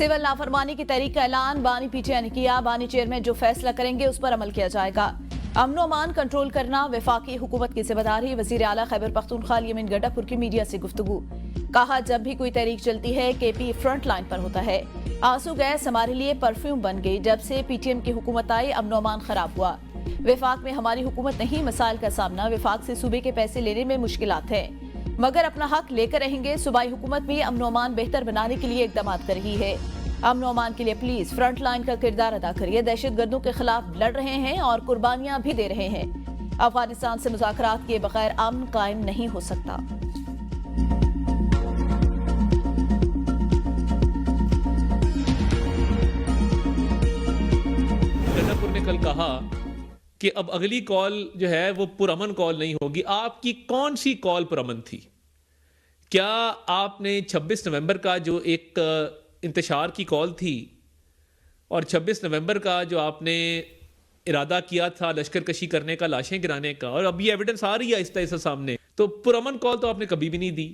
Civil नाफरमानी की तहरीक का ऐलान बानी पीटीआई ने किया। बानी चेयरमैन जो फैसला करेंगे उस पर अमल किया जाएगा। अमन अमान कंट्रोल करना वफाकी हुकूमत की जिम्मेदारी। वजीर आला खैबर पख्तूनख्वा यमीन गंडापुर की मीडिया से गुफ्तगू। कहा, जब भी कोई तहरीक चलती है केपी फ्रंट लाइन पर होता है। आंसू गैस हमारे लिए परफ्यूम बन गई। जब से पीटीएम की हुकूमत आई अमन अमान खराब हुआ। वफाक में हमारी हुकूमत नहीं, मसाइल का सामना। वफाक से सूबे के पैसे लेने में मुश्किलात है, मगर अपना हक लेकर रहेंगे। सूबाई हुकूमत भी अमन अमान बेहतर बनाने के लिए इकदाम कर रही है। अमन अमान के लिए प्लीज फ्रंट लाइन का किरदार अदा करिए। दहशतगर्दों के खिलाफ लड़ रहे हैं और कुर्बानियां भी दे रहे हैं। अफगानिस्तान से मुज़ाकरात किए बगैर अमन कायम नहीं हो सकता। गंडापुर ने कल कहा कि अब अगली कॉल जो है वो पुरअमन कॉल नहीं होगी। आपकी कौन सी कॉल पुरअमन थी? क्या आपने 26 नवंबर का जो एक इंतशार की कॉल थी और 26 नवंबर का जो आपने इरादा किया था लश्कर कशी करने का, लाशें गिराने का, और अब ये एविडेंस आ रही है आहिस्ता आहिस्ता सामने, तो पुरअमन कॉल तो आपने कभी भी नहीं दी।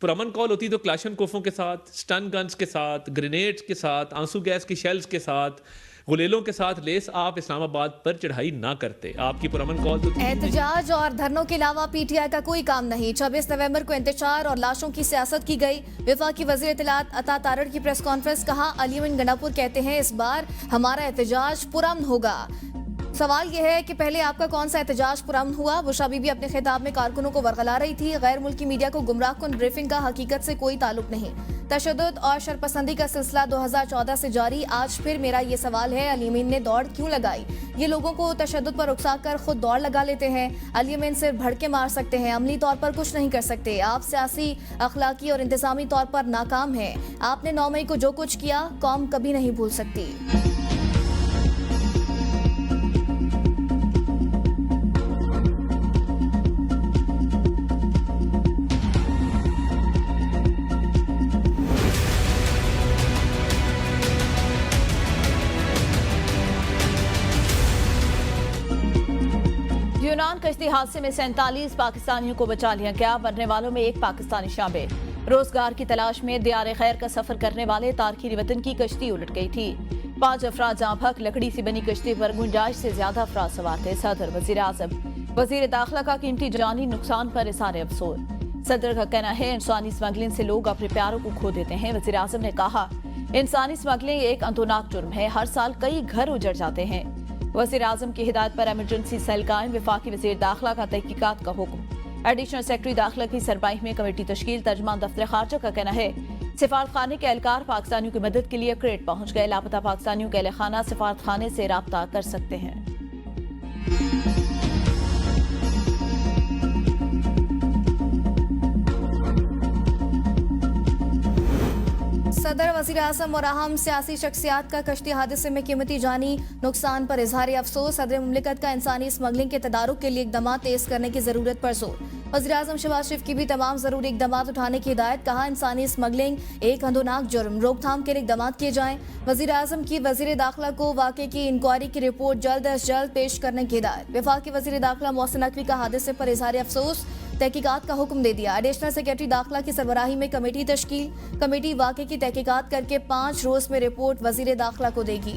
पुरअमन कॉल होती तो क्लाशन कोफों के साथ, स्टन गन्स के साथ, ग्रेनेड्स के साथ, आंसू गैस के शेल्स के साथ, गुलेलों के साथ लेस आप इस्लामाबाद पर चढ़ाई ना करते। आपकी पुरअमन कॉल तो एहतजाज और धरनों के अलावा पीटीआई का कोई काम नहीं। 26 नवंबर को इंतजार और लाशों की सियासत की गई। वफाकी वजीर इत्तलात अता तारड़ की प्रेस कॉन्फ्रेंस। कहा, अली अमीन गंडापुर कहते हैं इस बार हमारा एहतजाज पुरअमन होगा। सवाल यह है कि पहले आपका कौन सा एहतजाज पुरअमन हुआ? बुशरा बीबी अपने खिताब में कारकुनों को वरगला रही थी। गैर मुल्की मीडिया को गुमराह कुन ब्रीफिंग का हकीकत से कोई ताल्लुक नहीं। तशद्दुद और शरपसंदी का सिलसिला 2014 से जारी। आज फिर मेरा ये सवाल है, अली अमीन ने दौड़ क्यों लगाई? ये लोगों को तशद्दुद पर उकसा कर खुद दौड़ लगा लेते हैं। अली अमीन सिर्फ भड़के मार सकते हैं, अमली तौर पर कुछ नहीं कर सकते। आप सियासी, अखलाकी और इंतजामी तौर पर नाकाम हैं। आपने 9 मई को जो कुछ किया कौम कभी नहीं भूल सकती। यूनान कश्ती हादसे में 47 पाकिस्तानियों को बचा लिया गया। मरने वालों में एक पाकिस्तानी शामिल। रोजगार की तलाश में दियार खैर का सफर करने वाले तारकीन वतन की कश्ती उलट गई थी। 5 अफराद जाँ भक। लकड़ी से बनी कश्ती पर गुंजाइश से ज्यादा अफराद सवार थे। सदर, वजीर आजम, वजीर दाखिला का कीमती जानी नुकसान पर इज़हार अफसोस। सदर का कहना है, इंसानी स्मगलिंग से लोग अपने प्यारों को खो देते हैं। वजीर आजम ने कहा, इंसानी स्मगलिंग एक अंतोनाक जुर्म है। हर साल कई घर उजड़ जाते हैं। वज़ीर आज़म की हिदायत पर एमरजेंसी सेल कायम। वफाकी वज़ीर दाखिला का तहकीकात का हुक्म। एडिशनल सेक्रेटरी दाखिला की सरबराही में कमेटी तश्कील। तर्जमान दफ्तर खारजा का कहना है, सिफारत खाने के एहलकार पाकिस्तानियों की मदद के लिए क्रेट पहुंच गए। लापता पाकिस्तानियों के अहल खाना सिफारत खाने से राब्ता कर सकते हैं। सदर, वज़ीर आज़म और अहम सियासी शख्सियात का कश्ती हादसे में कीमती जानी नुकसान पर इज़हार अफसोस। सदर मुमलिकत का इंसानी स्मगलिंग के तदारुक के लिए इकदाम तेज करने की जरूरत पर जोर। वज़ीर आज़म शहबाज शरीफ की भी तमाम जरूरी इकदाम उठाने की हिदायत। कहा, इंसानी स्मगलिंग एक अंधोनाक जुर्म, रोकथाम के लिए इकदाम किए जाएं। वज़ीर आज़म की वज़ीर दाखिला को वाक़े की इंक्वायरी की रिपोर्ट जल्द अज जल्द पेश करने की हिदायत। वफाकी वज़ीर दाखिला मोहसिन नकवी का हादसे पर इज़हार अफसोस, तहकीकात का हुक्म दे दिया। एडिशनल सेक्रेटरी दाखिला की सरबराही में कमेटी तश्कील। कमेटी वाक़े की तहकीकात करके 5 रोज में रिपोर्ट वज़ीर दाखिला को देगी।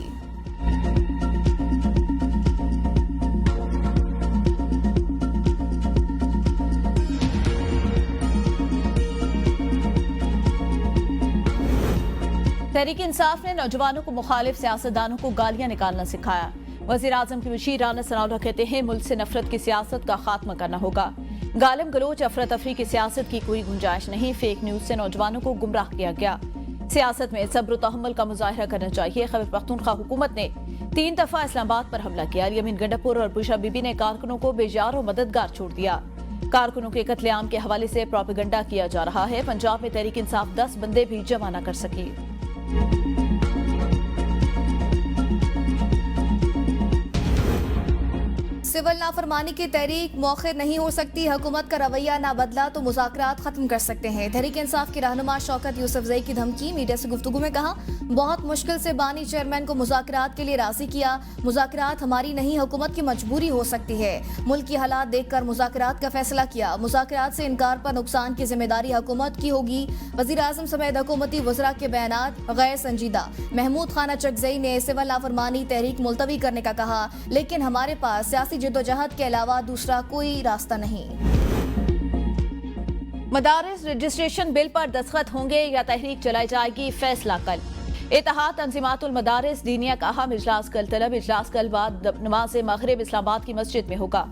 तहरीक इंसाफ ने नौजवानों को मुखालिफ सियासतदानों को गालियां निकालना सिखाया। वज़ीर आज़म के मुशीर राना सनाउल्लाह कहते हैं, मुल्क से नफरत की सियासत का खात्मा करना होगा। गालिम गलोच, अफरा तफरी की सियासत की कोई गुंजाइश नहीं। फेक न्यूज से नौजवानों को गुमराह किया गया। सियासत में सब्र तहम्मुल का मुजाहिरा करना चाहिए। खैबर पख्तूनख्वा हुकूमत ने 3 दफा इस्लामाबाद पर हमला किया। अली अमीन गंडापुर और बुशरा बीबी ने कारकुनों को बेजार और मददगार छोड़ दिया। कारकुनों के कत्लेआम के हवाले से प्रोपेगेंडा किया जा रहा है। पंजाब में तहरीक इंसाफ 10 बंदे भी जमा न कर सकी। सिविल नाफरमानी की तहरीक मौखिर नहीं हो सकती। हुकूमत का रवैया ना बदला तो मुज़ाकरात खत्म कर सकते हैं। तहरीक इंसाफ की रहनुमा शौकत यूसुफजई की धमकी। मीडिया से गुफ्तगू में कहा, बहुत मुश्किल से बानी चेयरमैन को मुज़ाकरात के लिए राजी किया। मुज़ाकरात हमारी नहीं हुकूमत की मजबूरी हो सकती है। मुल्क की हालात देखकर मुज़ाकरात का फैसला किया। मुज़ाकरात से इनकार पर नुकसान की जिम्मेदारी हुकूमत की होगी। वज़ीर आज़म समेत हुकूमती वज़रा के बयानात गैर संजीदा। महमूद खान चकजई ने सिविल नाफरमानी तहरीक मुलतवी करने का कहा, लेकिन हमारे पास सियासी जिद्दोजहद के अलावा दूसरा कोई रास्ता नहीं। मदारिस रजिस्ट्रेशन बिल पर दस्तखत होंगे या तहरीक चलाई जाएगी, फैसला कल। इत्तेहाद तंजीमातुल मदारिस दीनिया का अहम इजलास कल तलब। इजलास कल बाद नमाज मगरिब इस्लामाबाद की मस्जिद में होगा।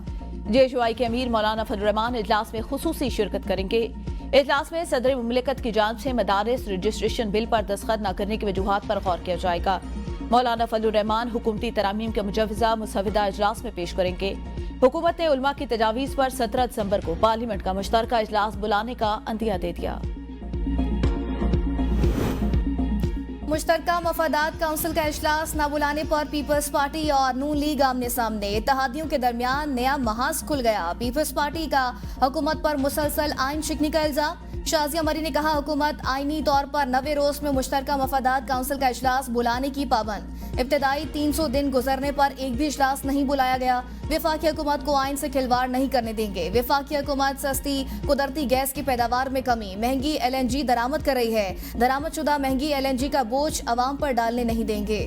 JUI के अमीर मौलाना फजल रहमान इजलास में खुसूसी शिरकत करेंगे। इजलास में सदर मुमलिकत की जानिब से मदारिस रजिस्ट्रेशन बिल पर दस्तखत न करने की वजूहात पर गौर किया जाएगा। मौलाना फजल रहमान हुकूमती तरामीम का मुजव्वज़ा मुसविदा इजलास में पेश करेंगे। हुकूमत ने उलमा की तजावीज़ पर 17 दिसंबर को पार्लियामेंट का मुश्तरका इजलास बुलाने का अंदिया दे दिया। मुश्तरका मफादात काउंसिल का इजलास न बुलाने पर पीपल्स पार्टी और नून लीग आमने सामने। इत्तेहादियों के दरमियान नया महाज खुल गया। पीपल्स पार्टी का हुकूमत पर मुसलसल आइन शिकनी का इल्जाम। शाजिया मरी ने कहा, हुकूमत आईनी तौर पर 90 रोज में मुश्तरका मफादात काउंसिल का इजलास बुलाने की पाबंद। इब्तदाई 300 दिन गुजरने पर एक भी इजलास नहीं बुलाया गया। वफाकी हुकूमत को आइन से खिलवाड़ नहीं करने देंगे। वफाकी हुकूमत सस्ती कुदरती गैस की पैदावार में कमी, महंगी LNG दरामद कर रही है। दरामदशुदा महंगी LNG का बोझ अवाम पर डालने नहीं देंगे।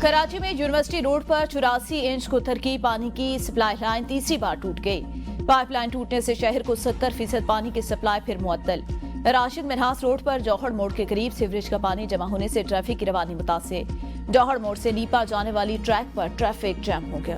कराची में यूनिवर्सिटी रोड पर 84 इंच कुथर की पानी की सप्लाई लाइन तीसरी बार टूट गई। पाइपलाइन टूटने से शहर को 70% पानी की सप्लाई फिर मुअत्तल। राशिद मिन्हास रोड पर जौहर मोड़ के करीब सीवरेज का पानी जमा होने से ट्रैफिक की रवानी मुतासिर। जौहर मोड़ से लीपा जाने वाली ट्रैक पर ट्रैफिक जैम हो गया।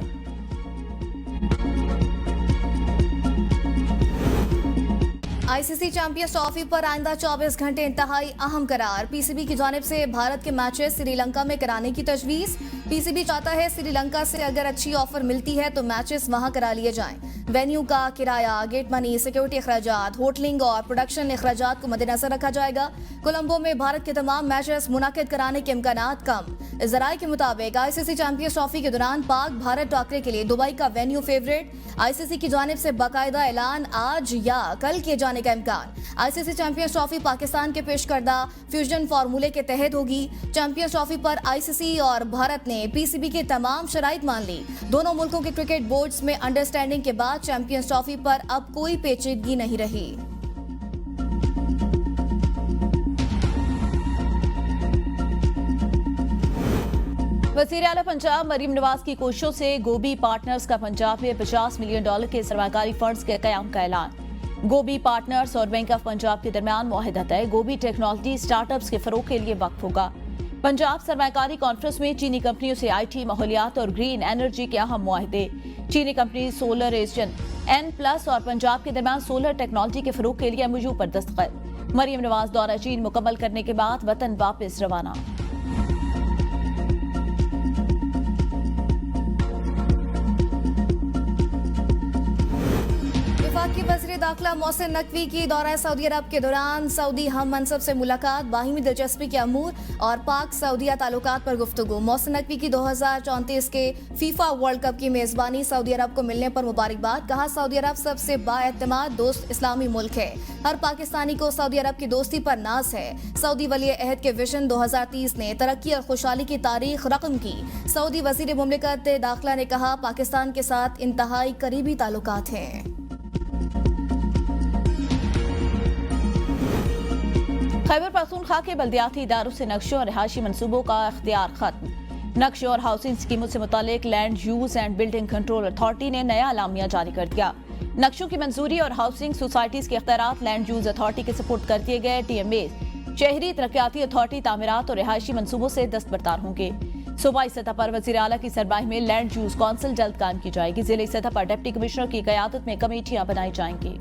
ICC चैंपियंस ट्रॉफी पर आइंदा 24 घंटे इंतहाई अहम करार। PCB की जानिब से भारत के मैचेस श्रीलंका में कराने की तजवीज़। PCB चाहता है श्रीलंका से अगर अच्छी ऑफर मिलती है तो मैचेस वहां करा लिए जाएं। वेन्यू का किराया, गेट मनी, सिक्योरिटी अखराजात, होटलिंग और प्रोडक्शन अखराजात को मद्देनजर रखा जाएगा। कोलंबो में भारत के तमाम मैचेस मुनाकिद कराने के इम्कानात कम। जराये के मुताबिक ICC चैंपियंस ट्रॉफी के दौरान पाक भारत टाकरे के लिए दुबई का वेन्यू फेवरेट। ICC की जानिब से बाकायदा ऐलान आज या कल किए जाने का इम्कान। ICC चैंपियंस ट्रॉफी पाकिस्तान के पेश करदा फ्यूजन फार्मूले के तहत होगी। चैंपियंस ट्रॉफी पर ICC और भारत ने PCB के तमाम शराइत मान ली। दोनों मुल्कों के क्रिकेट बोर्ड्स में अंडरस्टैंडिंग के बाद चैंपियंस ट्रॉफी पर अब कोई पेचीदगी नहीं रही। वज़ीर आला पंजाब मरीम नवाज की कोशिशों से गोबी पार्टनर्स का पंजाब में $50 मिलियन के सरमाकारी फंड्स के कयाम का ऐलान। गोबी पार्टनर्स और बैंक ऑफ पंजाब के दरमियान मुआहिदा तय। गोबी टेक्नोलॉजी स्टार्टअप्स के फरोग के लिए वक्फ होगा। पंजाब सरमाकारी कॉन्फ्रेंस में चीनी कंपनियों से IT, माहौलियात और ग्रीन एनर्जी के अहम मुआहिदे। चीनी कंपनी सोलर एशियन N+ और पंजाब के दरमियान सोलर टेक्नोलॉजी के फरोग के लिए MOU पर दस्तखत। मरीम नवाज दौरा चीन मुकम्मल करने के बाद वतन वापस रवाना। वफाकी वज़ीर दाखिला मोहसिन नकवी की दौरा सऊदी अरब के दौरान सऊदी हम मनसब से मुलाकात, बाहिमी दिलचस्पी के अमूर और पाक सऊदिया ताल्लुकात पर गुफ्तगू। मोहसिन नकवी की 2034 के FIFA वर्ल्ड कप की मेजबानी सऊदी अरब को मिलने पर मुबारकबाद। कहा, सऊदी अरब सबसे बाएतमाद दोस्त इस्लामी मुल्क है। हर पाकिस्तानी को सऊदी अरब की दोस्ती पर नाज है। सऊदी वली अहद के विजन 2030 ने तरक्की और खुशहाली की तारीख रकम की। सऊदी वज़ीर मुमलिकत दाखिला ने कहा, पाकिस्तान के साथ इंतहाई करीबी ताल्लुकात हैं। खैबर पख्तूनख्वा के बल्दियाती इदारों से नक्शों और रिहायशी मनसूबों का इख्तियार खत्म। नक्शों और हाउसिंग स्कीमों से मुतालिक land use and building control authority ने नया अलामिया जारी कर दिया। नक्शों की मंजूरी और हाउसिंग सोसाइटीज के इख्तियारात लैंड यूज अथॉरिटी के सपुर्द कर दिए गए। TMA शहरी तरक्याती अथॉरिटी तामीरात और रिहायशी मनसूबों से दस्तबरदार होंगे। सूबाई सतह पर वज़ीर आला की सरबराही में लैंड यूज काउंसिल जल्द कायम की जाएगी। जिले सतह पर डिप्टी कमिश्नर की क़यादत में कमेटियां बनाई जाएंगी।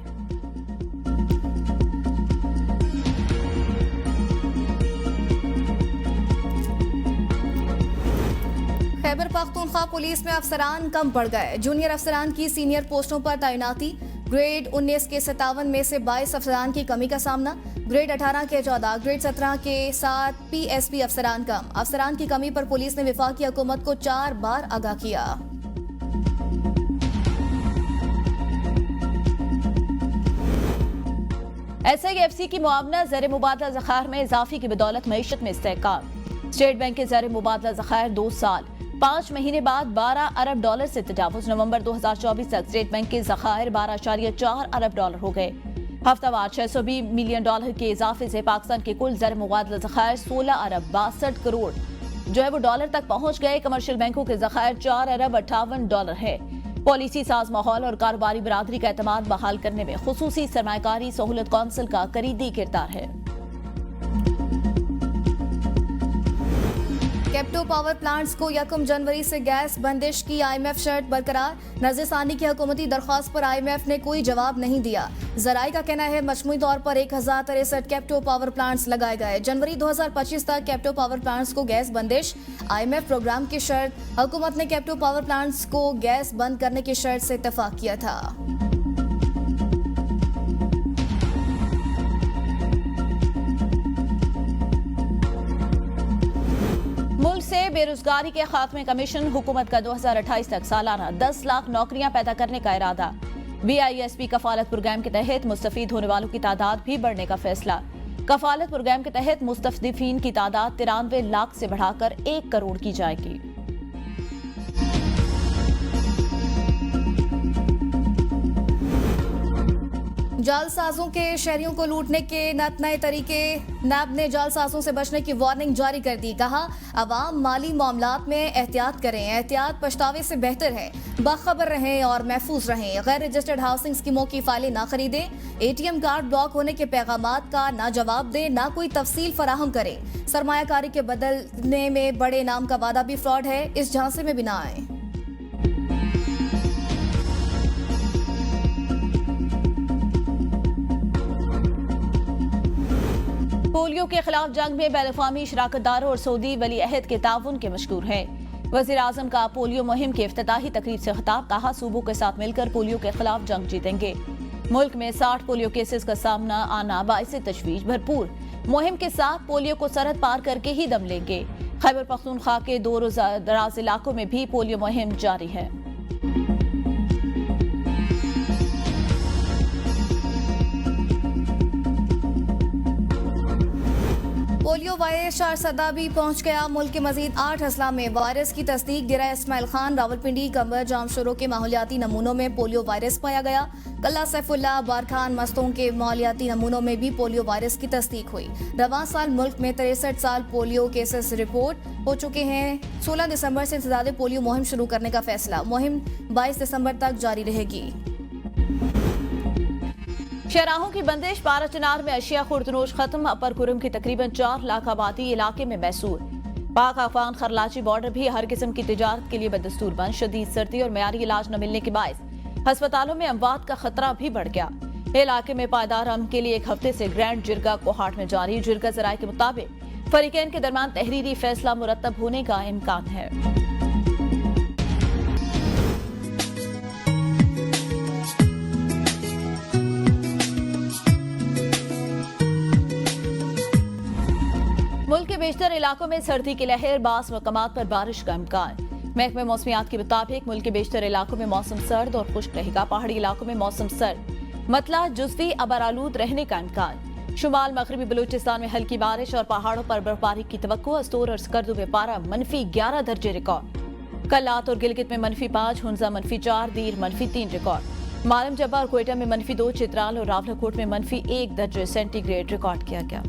खैबर पख्तूनख्वा पुलिस में अफसरान कम पड़ गए। जूनियर अफसरान की सीनियर पोस्टों पर तैनाती। ग्रेड 19 के 57 में से 22 अफसरान की कमी का सामना, ग्रेड 18 के 14, ग्रेड 17 के 7 पीएसपी अफसरान कम। अफसरान की कमी पर पुलिस ने वफाकी हुकूमत को 4 बार आगाह किया। SIFC की मुआवना ज़र मुबादला ज़खायर में इजाफे की बदौलत मईशत में इस्तेहकाम। स्टेट बैंक के ज़र मुबादला ज़खायर 2 साल 5 महीने बाद 12 अरब डॉलर से तजावुज। नवंबर 2024 तक स्टेट बैंक के ज़खायर 12.4 अरब डॉलर हो गए। हफ्तावार 620 मिलियन डॉलर के इजाफे से पाकिस्तान के कुल ज़र मुबादला ज़खायर 16 अरब 62 करोड़ जो है वो डॉलर तक पहुंच गए। कमर्शियल बैंकों के ज़खायर 4 अरब 58 डॉलर है। पॉलिसी साज माहौल और कारोबारी बरादरी का एतमाद बहाल करने में खुसूसी सरमायाकारी सहूलत कौंसिल का करीदी किरदार है। कैप्टो पावर प्लांट्स को 1 जनवरी से गैस बंदिश की IMF शर्त बरकरार। नजरसानी की हुकूमती दरख्वास्त पर IMF ने कोई जवाब नहीं दिया। जराई का कहना है मजमूई तौर पर 1063 कैप्टो पावर प्लांट्स लगाए गए। जनवरी 2025 तक कैप्टो पावर प्लांट्स को गैस बंदिश। IMF प्रोग्राम की शर्त। हुकूमत ने कैप्टो पावर प्लांट्स को गैस बंद करने की शर्त से इत्तफाक किया था। मुल्क से बेरोजगारी के खात्मे कमीशन हुकूमत का 2028 तक सालाना 10 लाख नौकरियां पैदा करने का इरादा। BISP कफालत प्रोग्राम के तहत मुस्तफीद होने वालों की तादाद भी बढ़ने का फैसला। कफालत प्रोग्राम के तहत मुस्तफदीफीन की तादाद 93 लाख से बढ़ाकर 1 करोड़ की जाएगी। जालसाजों के शहरियों को लूटने के नए तरीके। नैब ने जालसाजों से बचने की वार्निंग जारी कर दी। कहा अवाम माली मामलात में एहतियात करें। एहतियात पछतावे से बेहतर है। बाखबर रहें और महफूज रहें। गैर रजिस्टर्ड हाउसिंग स्कीमों की फाइलें ना खरीदें। ATM कार्ड ब्लॉक होने के पैगामात का ना जवाब दें, ना कोई तफसील फराहम करें। सरमायाकारी के बदलने में बड़े इनाम का वादा भी फ्रॉड है। इस झांसे में भी ना आए। पोलियो के खिलाफ जंग में बैनुल-अक़वामी शराकतदारों और सऊदी वली अहद के ताउन के मशकूर हैं। वज़ीर आज़म का पोलियो मुहिम के इफ्तिताही तकरीब से खिताब। कहा सूबों के साथ मिलकर पोलियो के खिलाफ जंग जीतेंगे। मुल्क में 60 पोलियो केसेस का सामना आना बाइस तशवीश। भरपूर मुहिम के साथ पोलियो को सरहद पार करके ही दम लेंगे। खैबर पख्तूनख्वा के 2 रोज़ा दराज इलाकों में भी पोलियो मुहिम जारी है। पोलियो वायरस 4 सदा भी पहुंच गया। मुल्क के मजीद 8 अजला में वायरस की तस्दीक। डेरा इस्माइल खान, रावलपिंडी, कंबर, जामशोरों के माहौलियाती नमूनों में पोलियो वायरस पाया गया। कल्ला सैफुल्ला, बारखान, मस्तों के माहौलियाती नमूनों में भी पोलियो वायरस की तस्दीक हुई। रवां साल मुल्क में 63 साल पोलियो केसेस रिपोर्ट हो चुके हैं। 16 दिसंबर से इंसदादे पोलियो मुहिम शुरू करने का फैसला। मुहिम 22 दिसंबर तक जारी रहेगी। शहराहों की बंदिश। पारा चिनार में अशिया खुर्दनोश खत्म। अपर कुरम की तकरीबन 4 लाख आबादी इलाके में महसूर। पाक अफगान खरलाची बॉर्डर भी हर किस्म की तिजारत के लिए बदस्तूर बंद। शदीद सर्दी और मेयारी इलाज न मिलने के बायस अस्पतालों में अमवात का खतरा भी बढ़ गया। इलाके में पायदार अमन के लिए 1 हफ्ते से ग्रैंड जिरगा कोहाट में जारी। जिरगा जराये के मुताबिक फरीकैन के दरमियान तहरीरी फैसला मुरतब होने का इम्कान है। मुल्क के बेशतर इलाकों में सर्दी की लहर। बास मकामात पर बारिश का इम्कान। महकमे मौसमियात के मुताबिक मुल्क के बेशतर इलाकों में मौसम सर्द और खुश्क रहेगा। पहाड़ी इलाकों में मौसम सर्द मतला जुज़वी अबरालूद रहने का इम्कान। शुमाल मगरबी बलूचिस्तान में हल्की बारिश और पहाड़ों पर बर्फबारी की तवक्को। अस्तोर और स्कर्दू में पारा -11 दर्जे रिकॉर्ड। कल्लात और गिलगित में -5, हुंजा -4, दीर -3 रिकॉर्ड। मालम जब्बा और कोयटा में -2, चित्राल और रावलाकोट में -1 दर्जे सेंटीग्रेड रिकॉर्ड किया गया।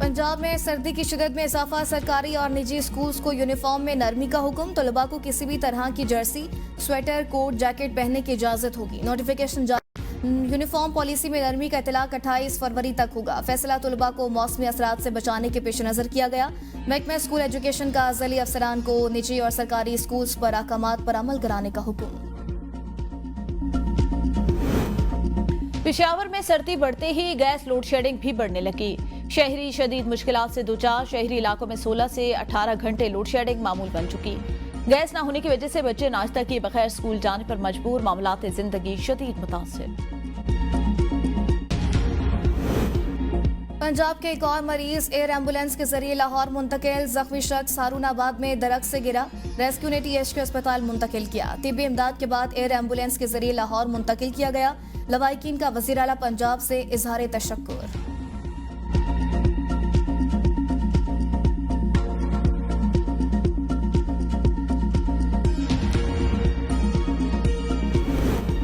पंजाब में सर्दी की शिद्दत में इजाफा। सरकारी और निजी स्कूल्स को यूनिफॉर्म में नरमी का हुक्म। तलबा को किसी भी तरह की जर्सी, स्वेटर, कोट, जैकेट पहनने की इजाजत होगी। नोटिफिकेशन जारी। यूनिफॉर्म पॉलिसी में नरमी का इतलाक 28 फरवरी तक होगा। फैसला तलबा को मौसमी असरात से बचाने के पेश नजर किया गया। महकमा स्कूल एजुकेशन का अज़ली अफसरान को निजी और सरकारी स्कूल्स पर अहकामात पर अमल कराने का हुक्म। पेशावर में सर्दी बढ़ते ही गैस लोड शेडिंग भी बढ़ने लगी। शहरी शदीद मुश्किलात से दो चार। शहरी इलाकों में 16 से 18 घंटे लोड शेडिंग मामूल बन चुकी। गैस न होने की वजह से बच्चे नाश्ता किए बगैर स्कूल जाने पर मजबूर। मामलात जिंदगी शदीद मुतासिर। पंजाब के एक और मरीज एयर एम्बुलेंस के जरिए लाहौर मुंतकिल। जख्मी शख्स हारूनाबाद में दरख्त से गिरा। रेस्क्यू ने THQ अस्पताल मुंतकिल किया। तिब्बी इमदाद के बाद एयर एम्बुलेंस के जरिए लाहौर मुंतकिल किया गया। लवाहिकीन का वज़ीर आला पंजाब से इजहार तशक्कुर।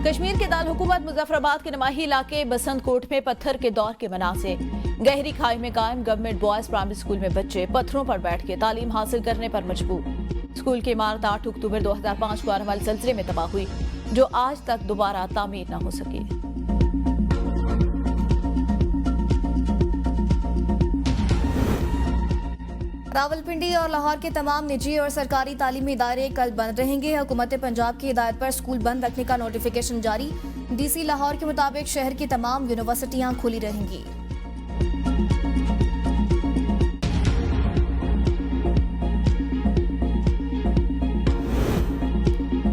कश्मीर के दाल हुकूमत मुजफ्फराबाद के नमाही इलाके बसंत कोट में पत्थर के दौर के मनासे। गहरी खाई में कायम गवर्नमेंट बॉयज प्राइमरी स्कूल में बच्चे पत्थरों पर बैठ के तालीम हासिल करने पर मजबूर। स्कूल की इमारत 8 अक्टूबर 2005 को आने वाले सिलसिले में तबाह हुई, जो आज तक दोबारा तामीर न हो सकी। रावलपिंडी और लाहौर के तमाम निजी और सरकारी तालीमी इदारे कल बंद रहेंगे। हुकूमत पंजाब की हिदायत पर स्कूल बंद रखने का नोटिफिकेशन जारी। DC लाहौर के मुताबिक शहर की तमाम यूनिवर्सिटियां खुली रहेंगी।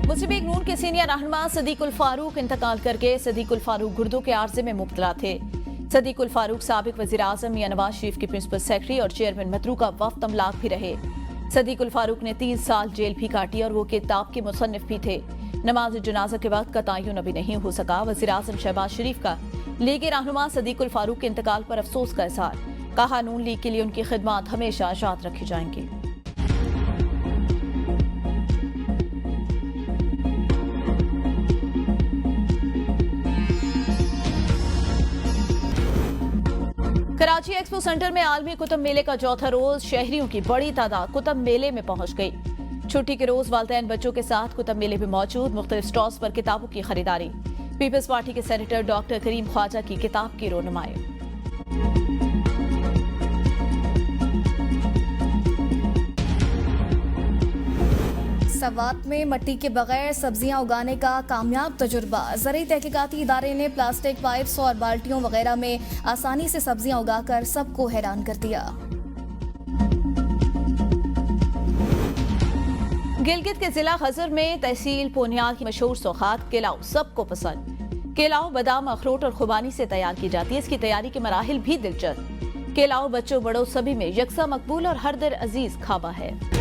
मुस्लिम लीग नून के सीनियर रहनुमा सदीकुल फारूक इंतकाल करके। सदीकुल फारूक गुर्दों के आर्जे में मुब्तला थे। सदीकुल फारूक साबिक वजीर आजम मियां नवाज शरीफ के प्रिंसिपल सेक्रेटरी और चेयरमैन मतरू का वफ्त अमलाक भी रहे। सदीकुल फारूक ने 3 साल जेल भी काटी और वो किताब के मुसन्निफ भी थे। नमाज जनाजा के वक्त का तयन अभी नहीं हो सका। वजीर आजम शहबाज शरीफ का लीग रहनुमा सदीकुल फारूक के इंतकाल पर अफसोस का इजहार। कहा नून लीग के लिए उनकी खिदमत हमेशा याद रखी जाएंगी। कराची एक्सपो सेंटर में आलमी कुतुब मेले का चौथा रोज। शहरियों की बड़ी तादाद कुतुब मेले में पहुंच गई। छुट्टी के रोज वालिदैन बच्चों के साथ कुतुब मेले में मौजूद। मुख्तलिफ स्टॉल्स पर किताबों की खरीदारी। पीपल्स पार्टी के सेनेटर डॉक्टर करीम ख्वाजा की किताब की रोनुमाई। सवात में मिट्टी के बगैर सब्जियां उगाने का कामयाब तजुर्बा। ज़रूरी तहकीकाती इदारे ने प्लास्टिक पाइप्स और बाल्टियों वगैरह में आसानी से सब्जियां उगाकर सबको हैरान कर दिया। गिलगित के जिला खजर में तहसील पोनियाल की मशहूर सौगात केलाव सबको पसंद। केलाव बादाम, अखरोट और खुबानी से तैयार की जाती है। इसकी तैयारी के मराहिल भी दिलचस्प। केलाव बच्चों बड़ों सभी में यकसा मकबूल और हर दिल अजीज खाबा है।